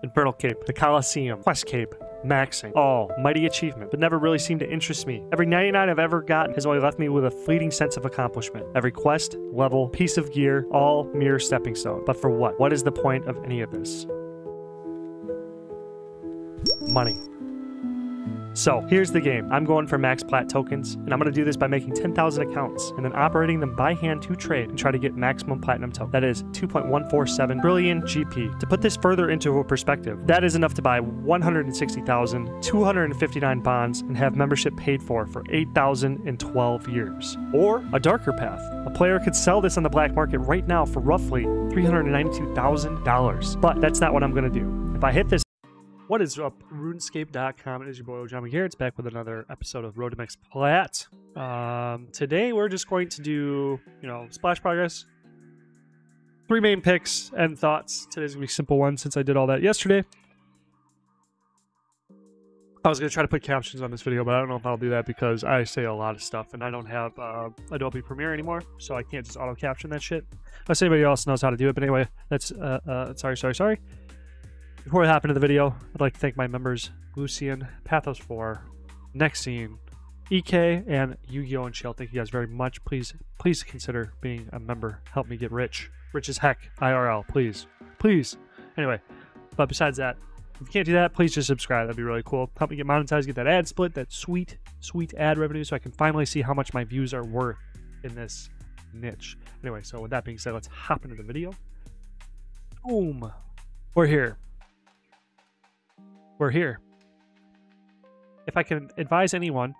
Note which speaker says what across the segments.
Speaker 1: Infernal Cape, the Coliseum, Quest Cape, maxing. All mighty achievement, but never really seemed to interest me. Every 99 I've ever gotten has only left me with a fleeting sense of accomplishment. Every quest, level, piece of gear, all mere stepping stone. But for what? What is the point of any of this? Money. So here's the game. I'm going for max plat tokens, and I'm going to do this by making 10,000 accounts and then operating them by hand to trade and try to get maximum platinum token. That is 2.147 trillion GP. To put this further into a perspective, that is enough to buy 160,259 bonds and have membership paid for 8,012 years. Or a darker path. A player could sell this on the black market right now for roughly $392,000. But that's not what I'm going to do. If I hit this. What is up, RuneScape.com? It is your boy John here. It's back with another episode of To MAX PLAT. Today we're just going to do, splash progress, 3 main picks and thoughts. Today's gonna be a simple one since I did all that yesterday. I was gonna try to put captions on this video, but I don't know if I'll do that because I say a lot of stuff and I don't have Adobe Premiere anymore, so I can't just auto caption that shit. Unless anybody else knows how to do it, but anyway, that's sorry. Before we hop into the video, I'd like to thank my members, Lucian, Pathos4, Nexine, EK, and Yu-Gi-Oh! And Shell. Thank you guys very much. Please consider being a member. Help me get rich. Rich as heck. IRL, please. Please. Anyway, but besides that, if you can't do that, please just subscribe. That'd be really cool. Help me get monetized, get that ad split, that sweet ad revenue, so I can finally see how much my views are worth in this niche. Anyway, so with that being said, let's hop into the video. Boom. We're here. We're here. If I can advise anyone,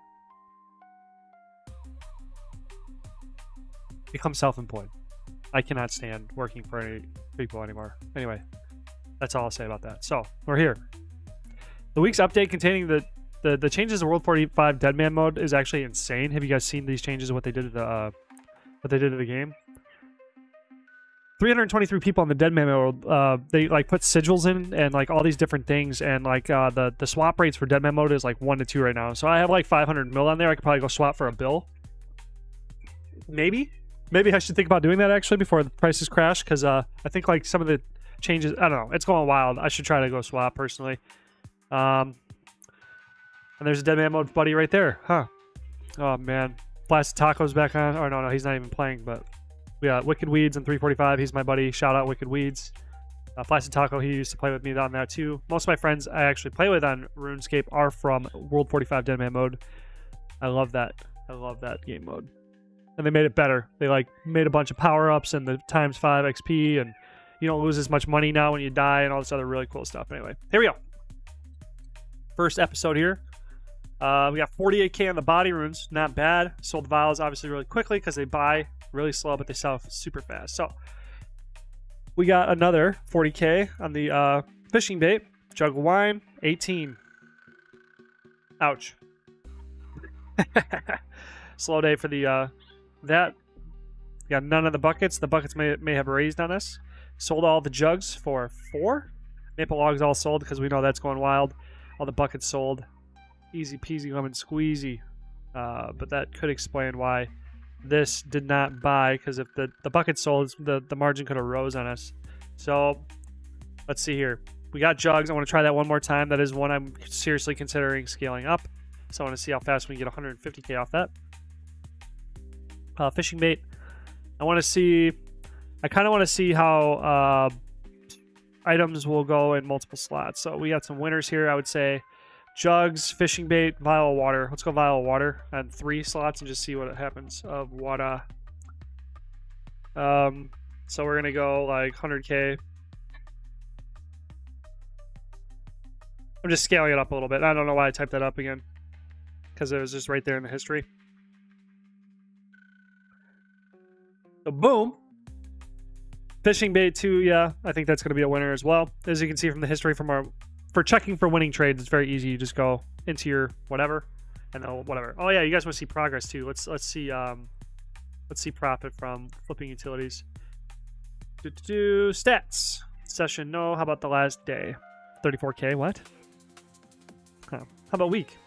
Speaker 1: become self-employed. I cannot stand working for any people anymore. Anyway, that's all I'll say about that. So, we're here. The week's update containing the changes to World 45 Deadman mode is actually insane. Have you guys seen these changes, what they did to the game? 323 people on the Deadman mode, they put sigils in and all these different things, and the swap rates for Deadman mode is 1 to 2 right now. So I have 500 mil on there. I could probably go swap for a bill. Maybe I should think about doing that actually before the prices crash, because I think some of the changes, I don't know, it's going wild. I should try to go swap personally. And there's a Deadman mode buddy right there, huh? Oh man, Blasted Taco's back on. Oh no, he's not even playing, but. We got Wicked Weeds and 345. He's my buddy. Shout out Wicked Weeds. Blasted Taco, he used to play with me on that too. Most of my friends I actually play with on RuneScape are from World 45 Deadman mode. I love that. I love that game mode. And they made it better. They made a bunch of power-ups and the ×5 XP, and you don't lose as much money now when you die and all this other really cool stuff. Anyway, here we go. First episode here. We got 48k on the body runes. Not bad. Sold the vials obviously really quickly because they buy really slow, but they sell super fast. So we got another 40k on the fishing bait. Jug of wine, 18. Ouch. Slow day for the that. We got none of the buckets. The buckets may have raised on us. Sold all the jugs for 4. Maple logs all sold because we know that's going wild. All the buckets sold. Easy peasy lemon squeezy. But that could explain why this did not buy, because if the bucket sold, the margin could have rose on us. So let's see here. We got jugs. I want to try that one more time. That is one I'm seriously considering scaling up. So I want to see how fast we can get 150k off that. Fishing bait. I kind of want to see how items will go in multiple slots. So we got some winners here, I would say. Jugs, fishing bait, vial of water. Let's go vial of water on 3 slots and just see what happens of water. So we're gonna go 100k. I'm just scaling it up a little bit. I don't know why I typed that up again, because it was just right there in the history. So boom. Fishing bait too, yeah. I think that's gonna be a winner as well. As you can see from the history from our. For checking for winning trades, it's very easy. You just go into your whatever, and whatever. Oh yeah, you guys want to see progress too. Let's see profit from flipping utilities. Stats session. No. How about the last day? 34k. What? Huh. How about week?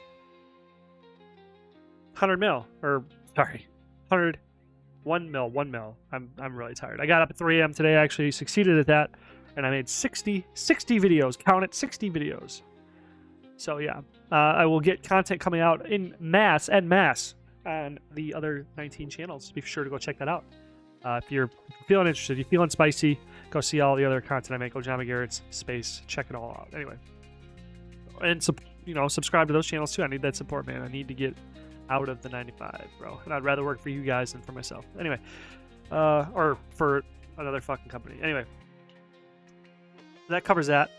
Speaker 1: 100 mil, or sorry, 1 mil. I'm really tired. I got up at 3 a.m. today. I actually succeeded at that. and I made 60 videos. Count it, 60 videos. So yeah, I will get content coming out in mass on the other 19 channels. Be sure to go check that out. If you're feeling interested, you're feeling spicy, go see all the other content I make. John McGarrett's Space, check it all out. Anyway, and subscribe to those channels too. I need that support, man. I need to get out of the 95, bro. And I'd rather work for you guys than for myself. Anyway, or for another fucking company. Anyway, that covers that.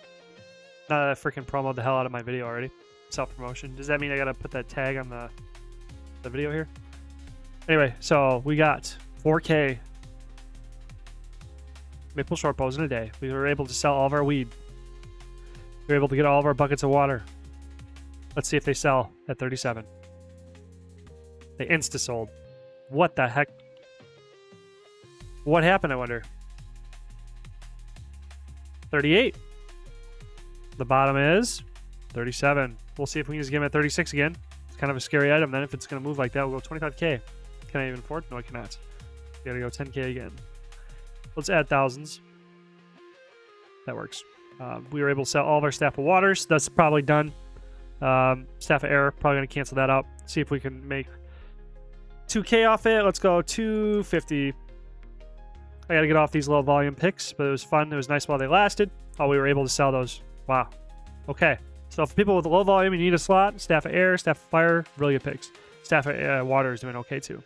Speaker 1: Now that I freaking promoted the hell out of my video already. Self-promotion. Does that mean I gotta put that tag on the video here? Anyway, so we got 4K maple short bows in a day. We were able to sell all of our weed. We were able to get all of our buckets of water. Let's see if they sell at 37. They insta-sold. What the heck? What happened, I wonder? 38. The bottom is 37. We'll see if we can just get him at 36 again. It's kind of a scary item. Then if it's going to move like that, we'll go 25K. Can I even afford? No, I cannot. We gotta go 10K again. Let's add thousands. That works. We were able to sell all of our staff of waters. That's probably done. Staff of air, probably going to cancel that out. See if we can make 2K off it. Let's go 250. I got to get off these low volume picks, but it was fun. It was nice while they lasted. Oh, we were able to sell those. Wow. Okay. So for people with low volume, you need a slot. Staff of air, staff of fire, really good picks. Staff of water is doing okay too.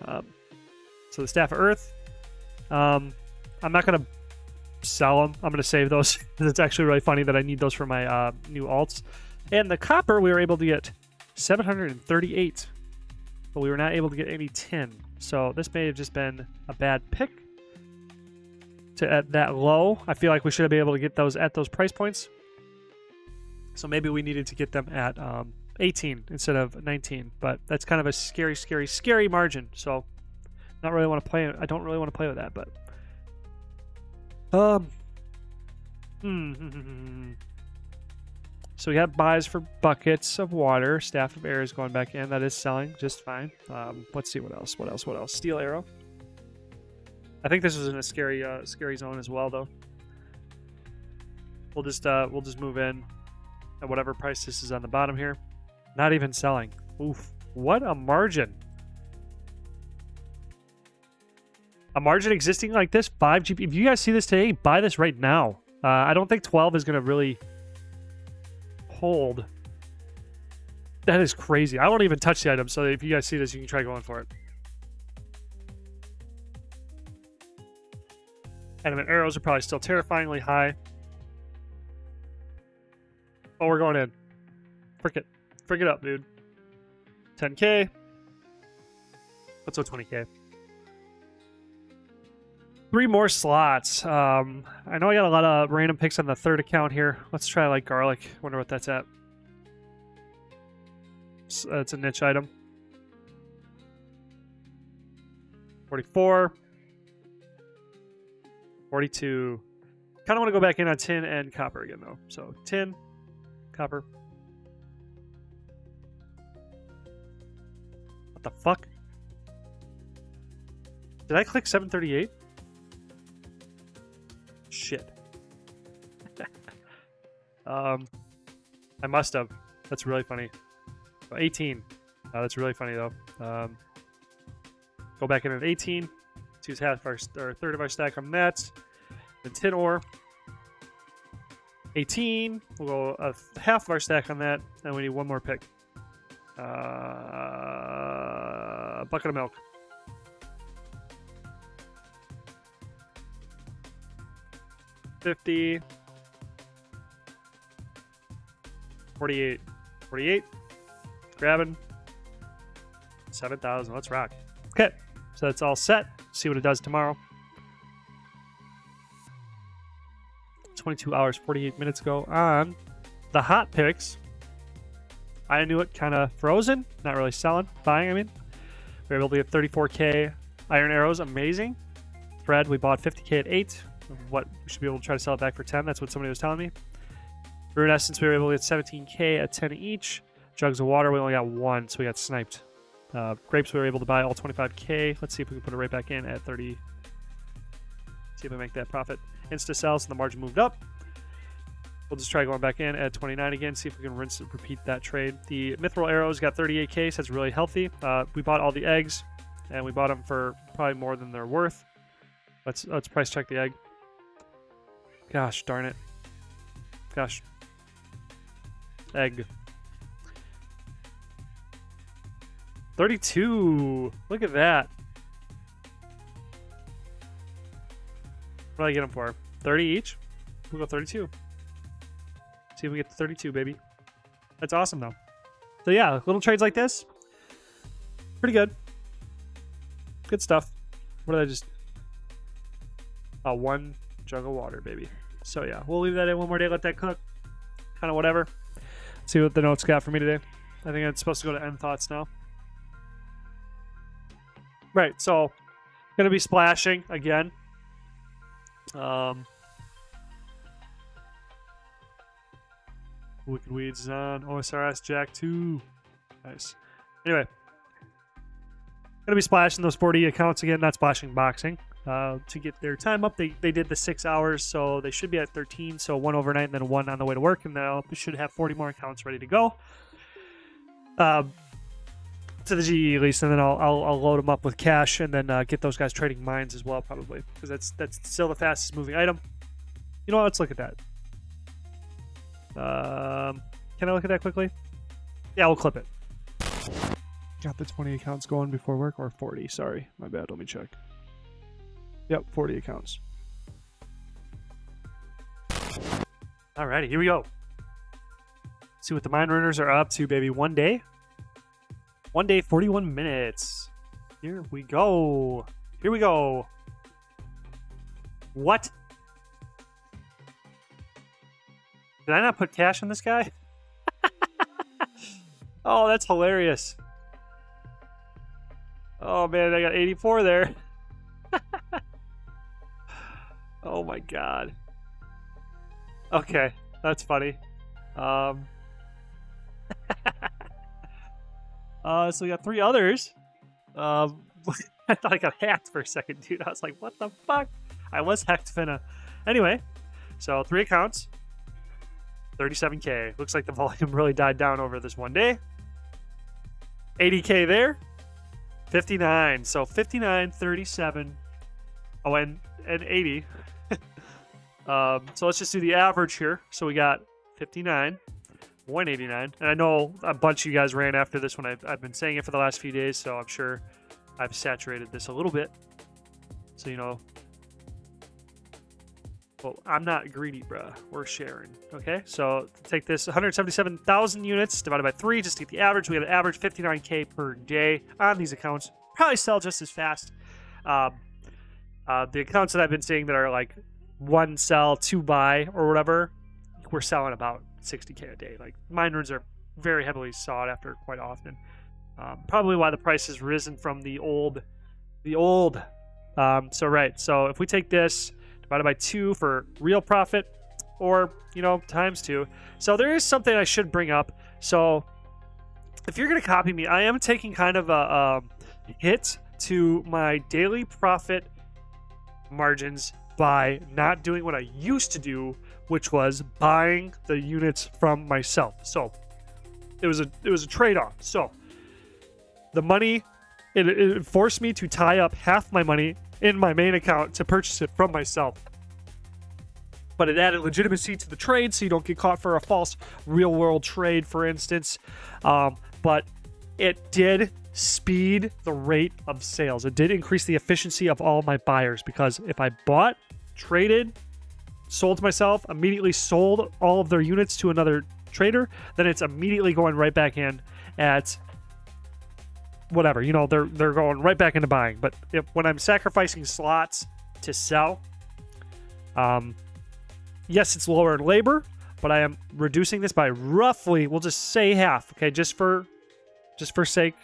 Speaker 1: So the staff of earth, I'm not going to sell them. I'm going to save those. It's actually really funny that I need those for my new alts. And the copper, we were able to get 738, but we were not able to get any tin. So this may have just been a bad pick at that low. I feel like we should have been able to get those at those price points. So maybe we needed to get them at 18 instead of 19. But that's kind of a scary, scary, scary margin. So not really want to play. I don't really want to play with that. But so we have buys for buckets of water. Staff of air is going back in. That is selling just fine. Let's see what else. What else? Steel arrow. I think this was in a scary zone as well, though. We'll just move in at whatever price this is on the bottom here. Not even selling. Oof! What a margin. A margin existing like this, 5 GP. If you guys see this today, buy this right now. I don't think 12 is going to really hold. That is crazy. I won't even touch the item, so if you guys see this, you can try going for it. Adamant arrows are probably still terrifyingly high. Oh, we're going in. Frick it. Frick it up, dude. 10K. Let's go 20K. 3 more slots. I know I got a lot of random picks on the third account here. Let's try like garlic. Wonder what that's at. It's a niche item. 44. 42. Kind of want to go back in on tin and copper again, though. So tin, copper. What the fuck? Did I click 738? Shit. I must have. That's really funny. 18. That's really funny, though. Go back in at 18. Let's use half our, or a third of our stack on that. Then tin ore. 18. We'll go half of our stack on that. And we need one more pick. A bucket of milk. $50. 48. 48. Grabbing. 7,000. Let's rock. Okay. So that's all set. See what it does tomorrow. 22 hours, 48 minutes ago on the hot picks. I knew it kind of frozen. Not really selling. Buying, I mean. We were able to get 34K iron arrows. Amazing. Thread, we bought 50K at 8. What we should be able to try to sell it back for 10. That's what somebody was telling me. Rune Essence, we were able to get 17K at 10 each. Jugs of water, we only got 1, so we got sniped. Grapes, we were able to buy all 25K. Let's see if we can put it right back in at 30. See if we make that profit. insta sell, so the margin moved up. We'll just try going back in at 29 again, see if we can rinse and repeat that trade. The mithril arrows got 38k, so that's really healthy. We bought all the eggs, and we bought them for probably more than they're worth. Let's price check the egg. Gosh darn it. Gosh. Egg. 32. Look at that. What do I get them for? 30 each? We'll go 32. See if we get to 32, baby. That's awesome, though. So yeah, little trades like this. Pretty good. Good stuff. What did I just... Oh, 1 jug of water, baby. So yeah, we'll leave that in one more day, let that cook. Kind of whatever. See what the notes got for me today. I think it's supposed to go to end thoughts now. Right, so gonna be splashing again. Wicked Weeds is on. OSRS Jack 2. Nice. Anyway, gonna be splashing those 40 accounts again, not splashing boxing. To get their time up, they did the 6 hours, so they should be at 13. So 1 overnight and then 1 on the way to work, and now we should have 40 more accounts ready to go. To the GE at least, and then I'll load them up with cash, and then get those guys trading mines as well, probably, because that's still the fastest moving item. You know what? Let's look at that. Can I look at that quickly? Yeah, we'll clip it. Got the 20 accounts going before work, or 40. Sorry, my bad. Let me check. Yep, 40 accounts. Alrighty, here we go. See what the mine runners are up to, baby. 1 day. 1 day, 41 minutes. Here we go. Here we go. What? Did I not put cash on this guy? Oh, that's hilarious. Oh, man, I got 84 there. Oh, my God. Okay, that's funny. So we got 3 others. I thought I got hacked for a second, dude. I was like, what the fuck? I was hacked, finna. Anyway, so 3 accounts. 37k. Looks like the volume really died down over this 1 day. 80k there. 59. So 59, 37. Oh, and 80. So let's just do the average here. So we got 59, 189. And I know a bunch of you guys ran after this one. I've been saying it for the last few days, so I'm sure I've saturated this a little bit. So, you know, well, I'm not greedy, bruh. We're sharing. Okay, so take this 177,000 units divided by 3 just to get the average. We have an average 59k per day on these accounts. Probably sell just as fast. The accounts that I've been seeing that are like 1 sell, 2 buy, or whatever, we're selling about 60k a day. Like, mine runs are very heavily sought after quite often. Probably why the price has risen from the old. So right, so if we take this divided by 2 for real profit, or, you know, times 2. So there is something I should bring up. So if you're going to copy me, I am taking kind of a hit to my daily profit margins by not doing what I used to do, which was buying the units from myself. So it was a trade-off. So the money, it forced me to tie up half my money in my main account to purchase it from myself. But it added legitimacy to the trade, so you don't get caught for a false real-world trade, for instance. But it did speed the rate of sales. It did increase the efficiency of all my buyers, because if I bought, traded, sold to myself, immediately sold all of their units to another trader, then it's immediately going right back in at whatever, you know, they're going right back into buying. But when I'm sacrificing slots to sell, yes, it's lower in labor, but I am reducing this by roughly, we'll just say half, okay, just for sake,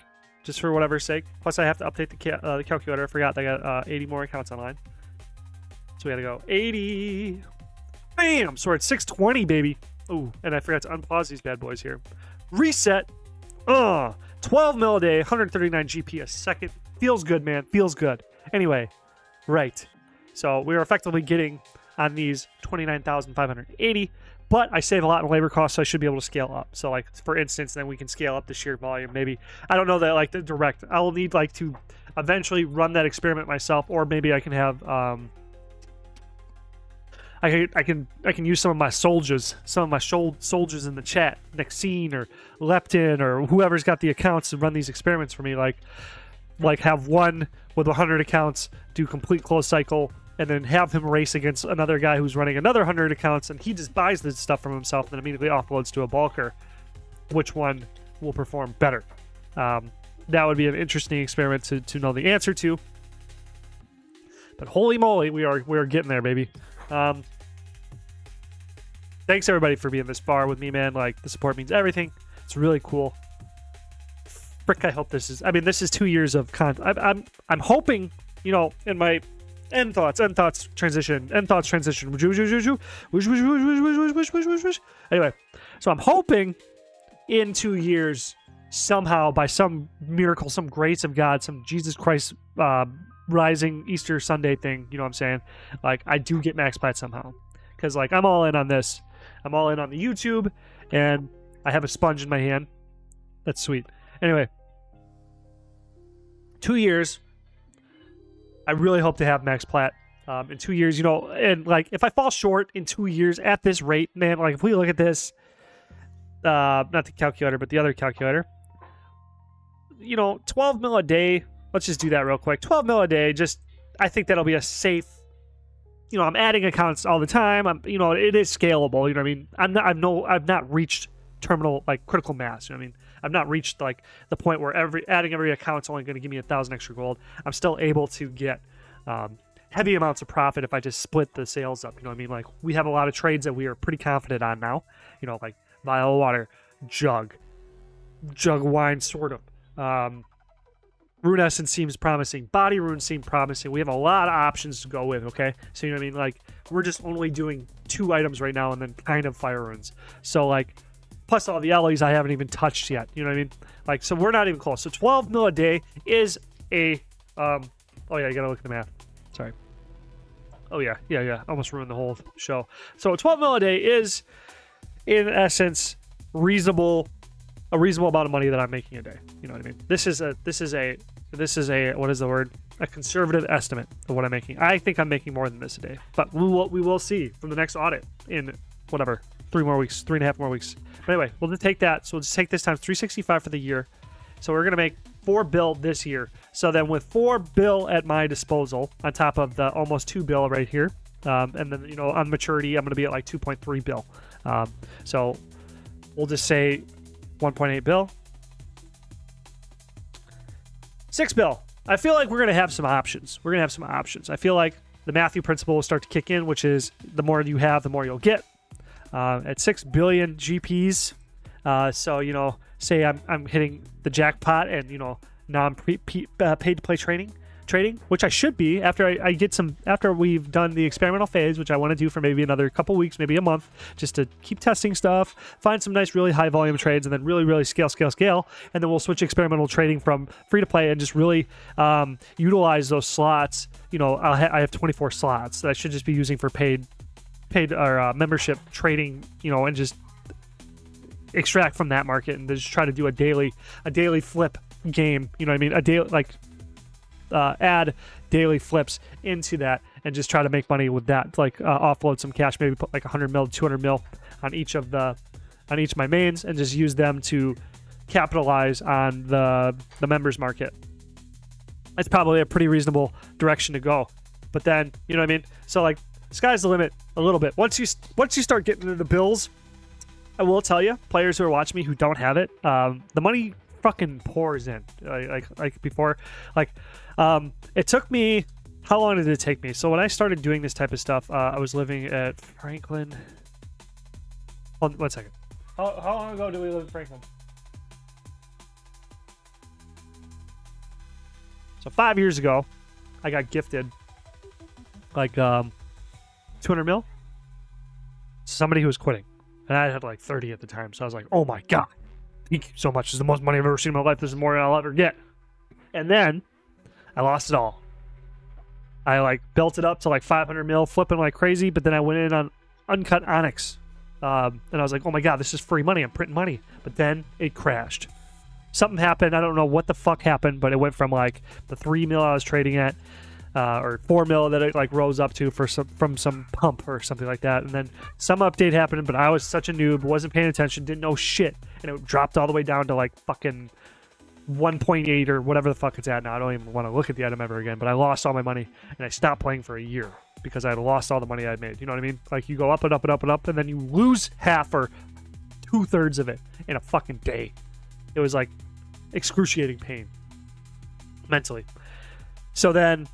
Speaker 1: just for whatever's sake. Plus I have to update the calculator. I forgot I got 80 more accounts online, so we gotta go 80. Bam! So we're at 620, baby. Ooh, and I forgot to unpause these bad boys here. Reset. 12 mil a day, 139 GP a second. Feels good, man. Feels good. Anyway, right. So we are effectively getting on these 29,580. But I save a lot in labor costs, so I should be able to scale up. So, like, for instance, then we can scale up the sheer volume. Maybe, I don't know that, like, the direct. I will need, like, to eventually run that experiment myself, or maybe I can have, I can use some of my soldiers in the chat, Nexine or Leptin or whoever's got the accounts to run these experiments for me. Like have one with 100 accounts do complete closed cycle, and then have him race against another guy who's running another 100 accounts, and he just buys this stuff from himself and then immediately offloads to a bulker. Which one will perform better? That would be an interesting experiment to know the answer to. But holy moly, we are getting there, baby. Thanks everybody for being this far with me, man. Like, the support means everything. It's really cool. Frick, I hope this is. I mean, this is 2 years of content. I'm hoping, you know, in my end thoughts transition. Anyway, so I'm hoping in 2 years, somehow, by some miracle, some grace of God, some Jesus Christ rising Easter Sunday thing, you know what I'm saying? Like, I do get max plat somehow. Because, like, I'm all in on this. I'm all in on the YouTube, and I have a sponge in my hand. That's sweet. Anyway, 2 years. I really hope to have max plat in 2 years, you know, and, like, if I fall short in 2 years at this rate, man, like, if we look at this, not the calculator, but the other calculator, you know, 12 mil a day. Let's just do that real quick. 12 mil a day. Just, I think that'll be a safe. You know, I'm adding accounts all the time. You know, it is scalable. You know what I mean? I've not reached terminal, like, critical mass. You know what I mean? I've not reached, like, the point where adding every account's only going to give me 1,000 extra gold. I'm still able to get heavy amounts of profit if I just split the sales up. You know what I mean? Like, we have a lot of trades that we are pretty confident on now. You know, like vial of water, jug wine, sort of. Rune Essence seems promising. Body runes seem promising. We have a lot of options to go with, okay? So, you know what I mean? Like, we're just only doing 2 items right now and then kind of fire runes. So, like, plus all the LEs I haven't even touched yet. You know what I mean? Like, so we're not even close. So 12 mil a day is a... oh, yeah, you gotta look at the math. Sorry. Oh, yeah. Almost ruined the whole show. So 12 mil a day is, in essence, a reasonable amount of money that I'm making a day. You know what I mean? This is a what is the word? A conservative estimate of what I'm making. I think I'm making more than this a day, but we will see from the next audit in whatever 3.5 more weeks. But anyway, we'll just take that. So we'll just take this times 365 for the year. So we're gonna make 4 bill this year. So then with 4 bill at my disposal, on top of the almost 2 bill right here, and then, you know, on maturity, I'm gonna be at like 2.3 bill. So we'll just say 1.8 bill. 6 bill. I feel like we're going to have some options. I feel like the Matthew principle will start to kick in, which is the more you have, the more you'll get. At 6 billion GPs, so, you know, say I'm hitting the jackpot and, you know, now I'm paid to play trading, which I should be after after we've done the experimental phase, which I want to do for maybe another couple weeks, maybe a month, just to keep testing stuff, find some nice, really high volume trades, and then really scale. And then we'll switch experimental trading from free to play and just really utilize those slots. You know, I have 24 slots that I should just be using for paid or membership trading, you know, and just extract from that market and just try to do a daily flip game. You know what I mean? A daily, like, add daily flips into that and just try to make money with that. Like, offload some cash, maybe put like 100 mil, 200 mil on each of my mains, and just use them to capitalize on the members market. That's probably a pretty reasonable direction to go. But then, you know what I mean? So, like, sky's the limit a little bit. Once you start getting into the bills, I will tell you, players who are watching me who don't have it, the money fucking pours in. Like before, like, it took me, how long did it take me? So when I started doing this type of stuff, I was living at Franklin. Hold on, 1 second. How long ago did we live in Franklin? So 5 years ago, I got gifted like 200 mil. Somebody who was quitting, and I had like 30 at the time. So I was like, oh my god, thank you so much. This is the most money I've ever seen in my life. This is more than I'll ever get. And then I lost it all. I like built it up to like 500 mil, flipping like crazy, but then I went in on uncut onyx. And I was like, oh my God, this is free money. I'm printing money. But then it crashed. Something happened. I don't know what the fuck happened, but it went from like the 3 mil I was trading at, or 4 mil that it like rose up to from some pump or something like that. And then some update happened, but I was such a noob, wasn't paying attention, didn't know shit. And it dropped all the way down to like fucking 1.8 or whatever the fuck it's at now. I don't even want to look at the item ever again, but I lost all my money and I stopped playing for a year because I had lost all the money I had made. You know what I mean? Like you go up and up and up and up and then you lose half or 2/3 of it in a fucking day. It was like excruciating pain mentally. So then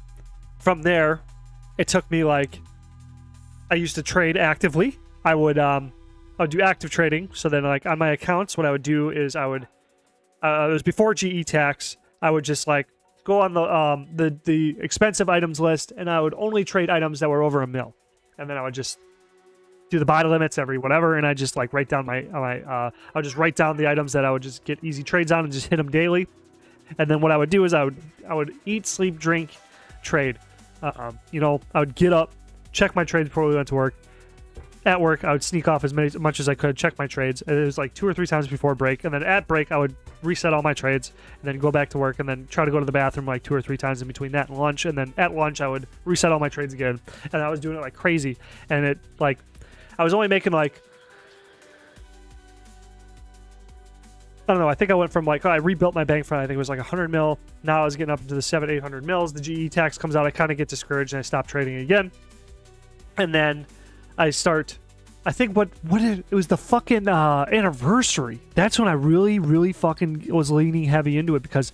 Speaker 1: from there, it took me like, I used to trade actively. I would do active trading. So then like on my accounts, what I would do is I would, it was before GE tax. I would just like go on the expensive items list, and I would only trade items that were over a mil, and then I would just do the buy limits every whatever, and I just like write down I would just write down the items that I would just get easy trades on and just hit them daily. And then what I would do is I would eat, sleep, drink, trade. You know, I would get up, check my trades before we went to work. At work, I would sneak off as much as I could, check my trades. And it was like 2 or 3 times before break. And then at break, I would reset all my trades and then go back to work and then try to go to the bathroom like 2 or 3 times in between that and lunch. And then at lunch, I would reset all my trades again. And I was doing it like crazy. And it like, I was only making like, I don't know, I think I went from like, I rebuilt my bank front, I think it was like 100 mil. Now I was getting up into the 700-800 mils. The GE tax comes out, I kind of get discouraged and I stop trading again. And then I think it was the fucking anniversary. That's when I really fucking was leaning heavy into it because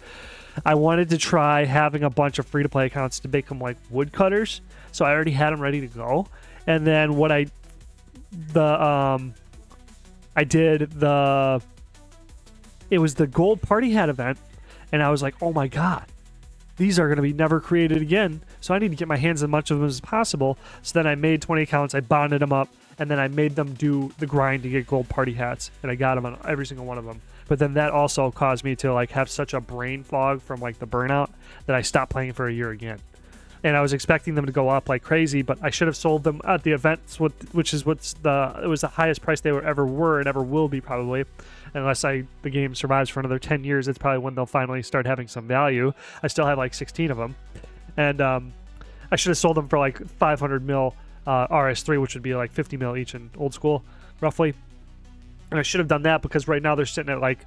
Speaker 1: I wanted to try having a bunch of free-to-play accounts to make them like woodcutters. So I already had them ready to go. And then what I did it was the gold party hat event, and I was like, oh my God, these are going to be never created again. So I need to get my hands on as much of them as possible. So then I made 20 accounts, I bonded them up, and then I made them do the grind to get gold party hats, and I got them on every single one of them. But then that also caused me to like have such a brain fog from like the burnout that I stopped playing for a year again. And I was expecting them to go up like crazy, but I should have sold them at the events, which is it was the highest price they ever were and ever will be probably, unless the game survives for another 10 years. It's probably when they'll finally start having some value. I still have like 16 of them, and I should have sold them for like 500 mil RS3, which would be like 50 mil each in old school, roughly. And I should have done that because right now they're sitting at like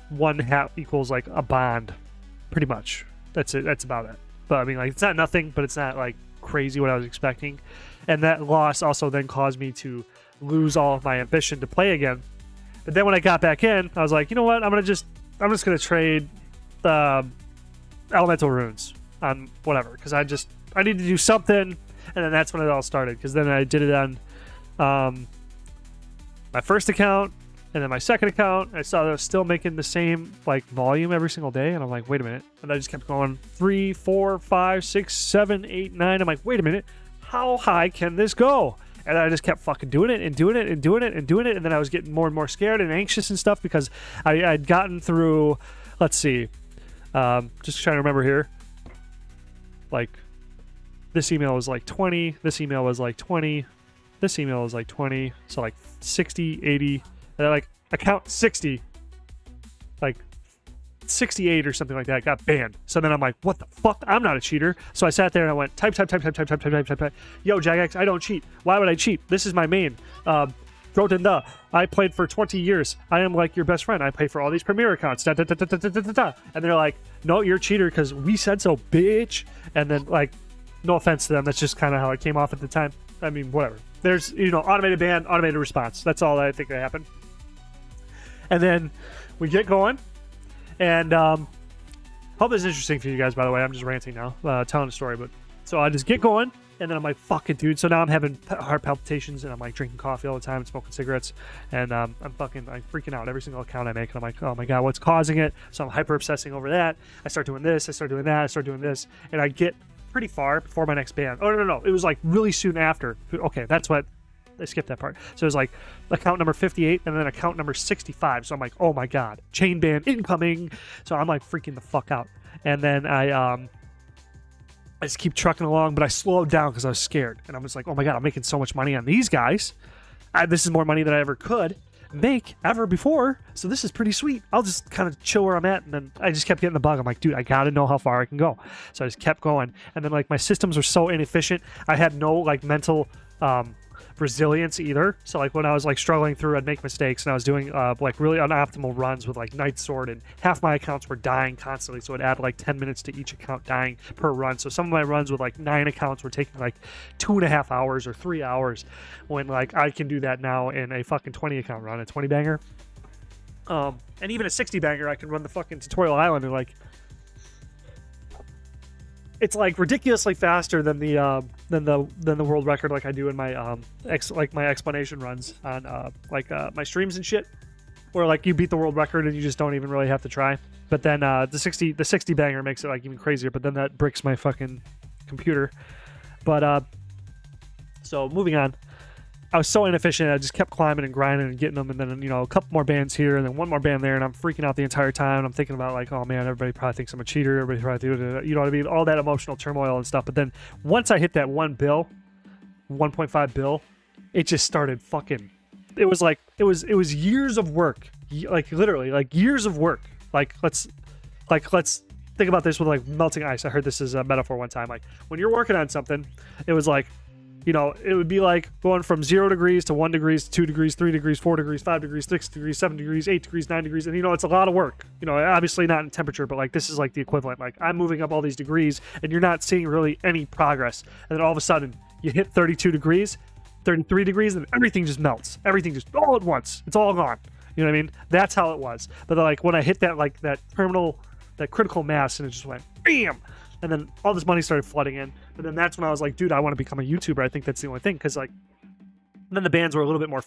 Speaker 1: 1 hat equals like a bond, pretty much. That's it. That's about it. But I mean, like, it's not nothing, but it's not like crazy what I was expecting. And that loss also then caused me to lose all of my ambition to play again. But then when I got back in, I was like, you know what? I'm just gonna trade the elemental runes on whatever, because I need to do something. And then that's when it all started, because then I did it on my first account. And then my second account, I saw that I was still making the same like volume every single day, and I'm like, wait a minute. And I just kept going 3, 4, 5, 6, 7, 8, 9. I'm like, wait a minute, how high can this go? And I just kept fucking doing it and doing it and doing it and doing it. And then I was getting more and more scared and anxious and stuff because I'd gotten through, let's see, just trying to remember here. Like, this email was like 20, this email was like 20, this email was like 20, so like 60, 80. And like account 60, like 68 or something like that got banned. So then I'm like, what the fuck? I'm not a cheater. So I sat there and I went type. Yo, Jagex, I don't cheat. Why would I cheat? This is my main. Grotenda. I played for 20 years. I am like your best friend. I pay for all these premier accounts. And they're like, no, you're a cheater because we said so, bitch. And then like, no offense to them. That's just kind of how it came off at the time. I mean, whatever. There's, automated ban, automated response. That's all I think that happened. And then we get going, and hope this is interesting for you guys, by the way. I'm just ranting now, telling a story. But so I just get going, and then I'm like, fucking dude. So now I'm having heart palpitations, and I'm like drinking coffee all the time and smoking cigarettes, and I'm freaking out every single account I make. And I'm like, oh my God, what's causing it? So I'm hyper obsessing over that. I start doing this, I start doing that, I start doing this, and I get pretty far before my next ban. Oh, no. It was like really soon after. Okay, that's what I skipped that part. So it was like account number 58 and then account number 65. So I'm like, oh my God, chain ban incoming. So I'm like freaking the fuck out. And then I I just keep trucking along, but I slowed down because I was scared. And I was like, oh my God, I'm making so much money on these guys. This is more money than I ever could make ever before. So this is pretty sweet. I'll just kind of chill where I'm at. And then I just kept getting the bug. I'm like, dude, I got to know how far I can go. So I just kept going. And then like my systems were so inefficient. I had no like mental resilience either. So like when I was like struggling through, I'd make mistakes, and I was doing like really unoptimal runs with like Night Sword, and half my accounts were dying constantly. So I'd add like 10 minutes to each account dying per run. So some of my runs with like 9 accounts were taking like 2.5 hours or 3 hours, when like I can do that now in a fucking 20 account run, a 20 banger. And even a 60 banger, I can run the fucking tutorial island in like, it's like ridiculously faster than the world record, like I do in my my explanation runs on my streams and shit, where like you beat the world record and you just don't even really have to try. But then the 60 banger makes it like even crazier. But then that bricks my fucking computer. But so moving on. I was so inefficient. I just kept climbing and grinding and getting them, and then, you know, a couple more bands here and then one more band there, and I'm freaking out the entire time. I'm thinking about like, oh man, everybody probably thinks I'm a cheater. Everybody probably, you know what I mean? All that emotional turmoil and stuff. But then once I hit that 1.5 bill, it just started fucking. It was like it was years of work, like literally like years of work. Like let's think about this with like melting ice. I heard this as a metaphor one time. Like when you're working on something, it was like, you know, it would be like going from 0 degrees to 1 degrees to 2 degrees, 3 degrees, 4 degrees, 5 degrees, 6 degrees, 7 degrees, 8 degrees, 9 degrees. And, you know, it's a lot of work. You know, obviously not in temperature, but like this is like the equivalent. Like I'm moving up all these degrees and you're not seeing really any progress. And then all of a sudden you hit 32 degrees, 33 degrees, and everything just melts. Everything just all at once. It's all gone. You know what I mean? That's how it was. But like when I hit that, like that terminal, that critical mass, and it just went bam. And then all this money started flooding in. But then that's when I was like, dude, I want to become a YouTuber. I think that's the only thing. Because like, then the bans were a little bit more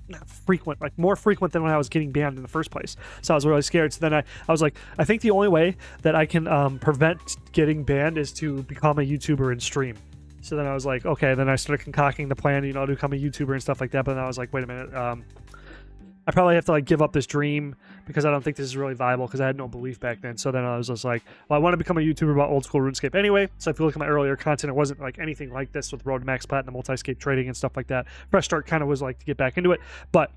Speaker 1: not frequent, like more frequent than when I was getting banned in the first place. So I was really scared. So then I was like, I think the only way that I can prevent getting banned is to become a YouTuber and stream. So then I was like, okay. Then I started concocting the plan, you know, to become a YouTuber and stuff like that. But then I was like, wait a minute. I probably have to like give up this dream because I don't think this is really viable, because I had no belief back then. So then I was just like, well, I want to become a YouTuber about old school RuneScape anyway. So if you look at my earlier content, it wasn't like anything like this with Road to Max Plat and the multi-scape trading and stuff like that. Fresh Start kind of was like to get back into it, but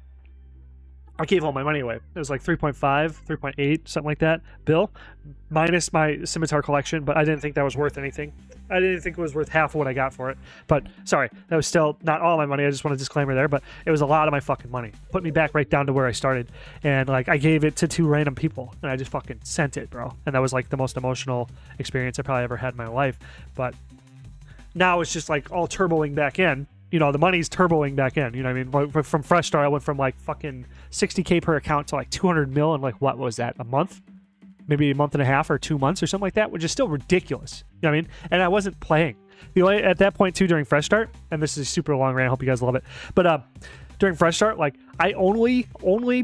Speaker 1: I gave all my money away. It was like 3.5, 3.8, something like that, bill, minus my Scimitar collection, but I didn't think that was worth anything. I didn't think it was worth half of what I got for it. But, sorry, that was still not all my money. I just want a disclaimer there, but it was a lot of my fucking money. Put me back right down to where I started. And, like, I gave it to 2 random people, and I just fucking sent it, bro. And that was, like, the most emotional experience I probably ever had in my life. But now it's just, like, all turboing back in. You know, the money's turboing back in. You know what I mean? From Fresh Start, I went from like fucking 60K per account to like 200 mil in like, what was that, a month? Maybe a month and a half or 2 months or something like that, which is still ridiculous. You know what I mean? And I wasn't playing. The only, at that point too, during Fresh Start, and this is a super long rant, I hope you guys love it. But during Fresh Start, like I only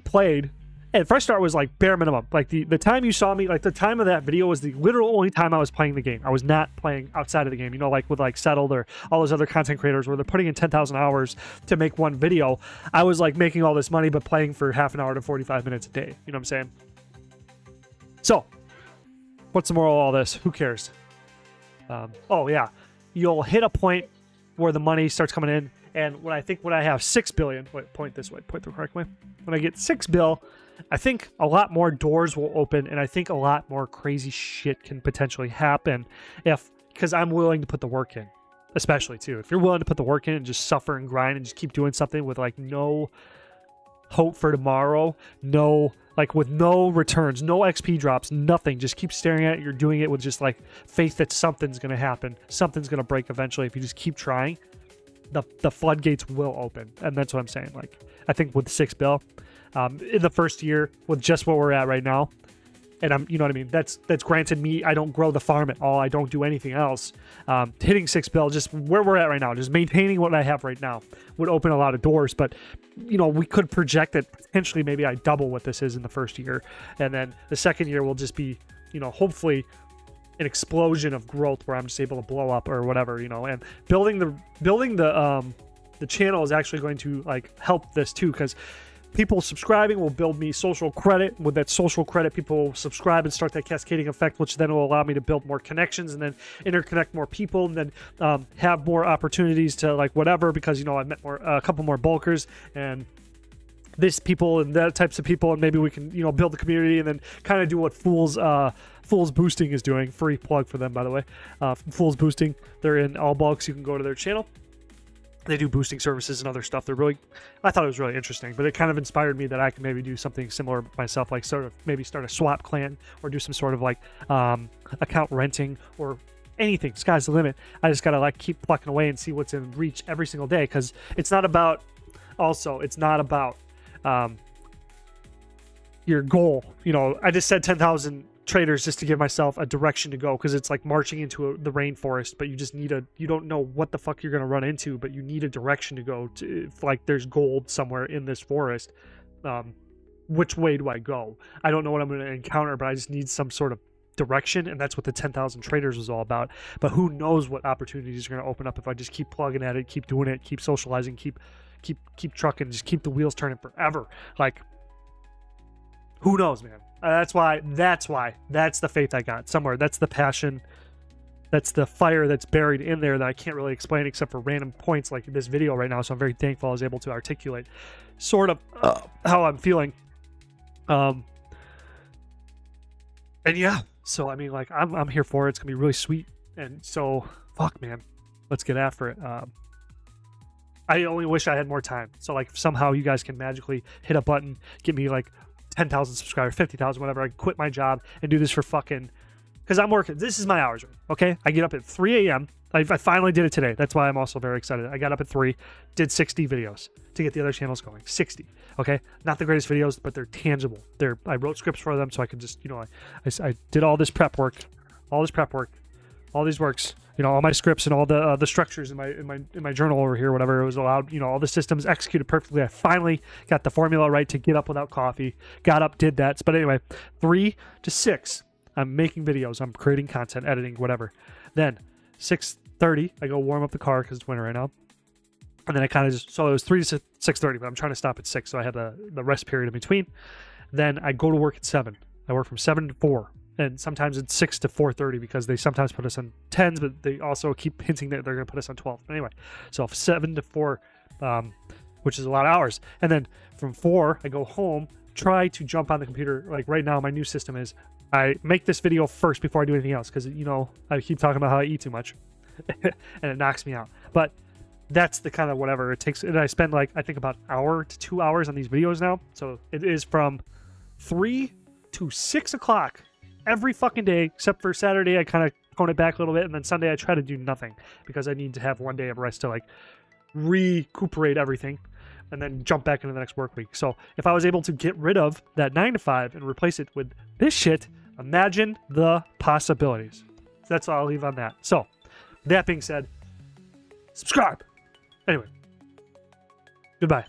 Speaker 1: played. And Fresh Start was like bare minimum. Like the time you saw me, like the time of that video was the literal only time I was playing the game. I was not playing outside of the game. You know, like with like Settled or all those other content creators where they're putting in 10,000 hours to make one video. I was like making all this money, but playing for half an hour to 45 minutes a day. You know what I'm saying? So, what's the moral of all this? Who cares? Oh yeah, you'll hit a point where the money starts coming in. And when I have 6 billion, wait, point this way, point the correct way. When I get 6 bill, I think a lot more doors will open, and I think a lot more crazy shit can potentially happen because I'm willing to put the work in, especially too. If you're willing to put the work in and just suffer and grind and just keep doing something with like no hope for tomorrow, with no returns, no XP drops, nothing, just keep staring at it. You're doing it with just like faith that something's going to happen. Something's going to break eventually. If you just keep trying, the floodgates will open. And that's what I'm saying. Like, I think with 6 bill, in the first year with just what we're at right now, and you know what I mean? That's granted me. I don't grow the farm at all. I don't do anything else. Hitting 6 bill, just where we're at right now, just maintaining what I have right now would open a lot of doors. But, you know, we could project that potentially maybe I double what this is in the first year. And then the second year will just be, you know, hopefully an explosion of growth where I'm just able to blow up or whatever, you know. And building the channel is actually going to like help this too, because people subscribing will build me social credit. With that social credit, people will subscribe and start that cascading effect, which then will allow me to build more connections and then interconnect more people, and then have more opportunities to like whatever, because, you know, I've met a couple more bulkers and this people and that types of people, and maybe we can, you know, build the community and then kind of do what Fools Boosting is doing. Free plug for them, by the way. Fools Boosting, they're in all bulks. You can go to their channel. They do boosting services and other stuff. I thought it was really interesting, but it kind of inspired me that I can maybe do something similar myself, like sort of maybe start a swap clan or do some sort of like account renting or anything. Sky's the limit. I just gotta like keep plucking away and see what's in reach every single day, because it's not about your goal. You know, I just said 10,000 traders just to give myself a direction to go, because it's like marching into the rainforest, but you don't know what the fuck you're going to run into, but you need a direction to go to. If, like, there's gold somewhere in this forest, which way do I go? I don't know what I'm going to encounter, but I just need some sort of direction, and that's what the 10,000 traders was all about. But who knows what opportunities are going to open up if I just keep plugging at it, keep doing it, keep socializing, keep trucking, just keep the wheels turning forever. Like, who knows, man? That's the faith I got somewhere. That's the passion. That's the fire that's buried in there that I can't really explain except for random points like this video right now. So I'm very thankful I was able to articulate sort of how I'm feeling. And yeah, so I mean, like, I'm here for it. It's gonna be really sweet. And so, fuck, man, let's get after it. I only wish I had more time. So, like, if somehow you guys can magically hit a button, get me like 10,000 subscribers, 50,000, whatever. I quit my job and do this for fucking, because I'm working. This is my hours, okay? I get up at 3 a.m. I finally did it today. That's why I'm also very excited. I got up at 3, did 60 videos to get the other channels going. 60, okay? Not the greatest videos, but they're tangible. I wrote scripts for them so I could just, you know, I did all this prep work, all these works, you know, all my scripts and all the structures in my journal over here, whatever it was allowed, you know, all the systems executed perfectly. I finally got the formula right to get up without coffee. Got up, did that. But anyway, 3 to 6, I'm making videos. I'm creating content, editing, whatever. Then 6:30, I go warm up the car because it's winter right now. And then I kind of just, so it was 3 to 6:30, but I'm trying to stop at 6, so I have the rest period in between. Then I go to work at 7. I work from 7 to 4. And sometimes it's 6 to 4:30 because they sometimes put us on 10s, but they also keep hinting that they're going to put us on 12. Anyway, so 7 to 4, which is a lot of hours. And then from 4, I go home, try to jump on the computer. Like right now, my new system is I make this video first before I do anything else, because, you know, I keep talking about how I eat too much and it knocks me out. But that's the kind of whatever it takes. And I spend like, I think about an hour to 2 hours on these videos now. So it is from 3 to 6 o'clock. Every fucking day, except for Saturday, I kind of tone it back a little bit, and then Sunday I try to do nothing because I need to have one day of rest to like recuperate everything and then jump back into the next work week. So if I was able to get rid of that 9 to 5 and replace it with this shit, imagine the possibilities. That's all I'll leave on that. So that being said, subscribe. Anyway, goodbye.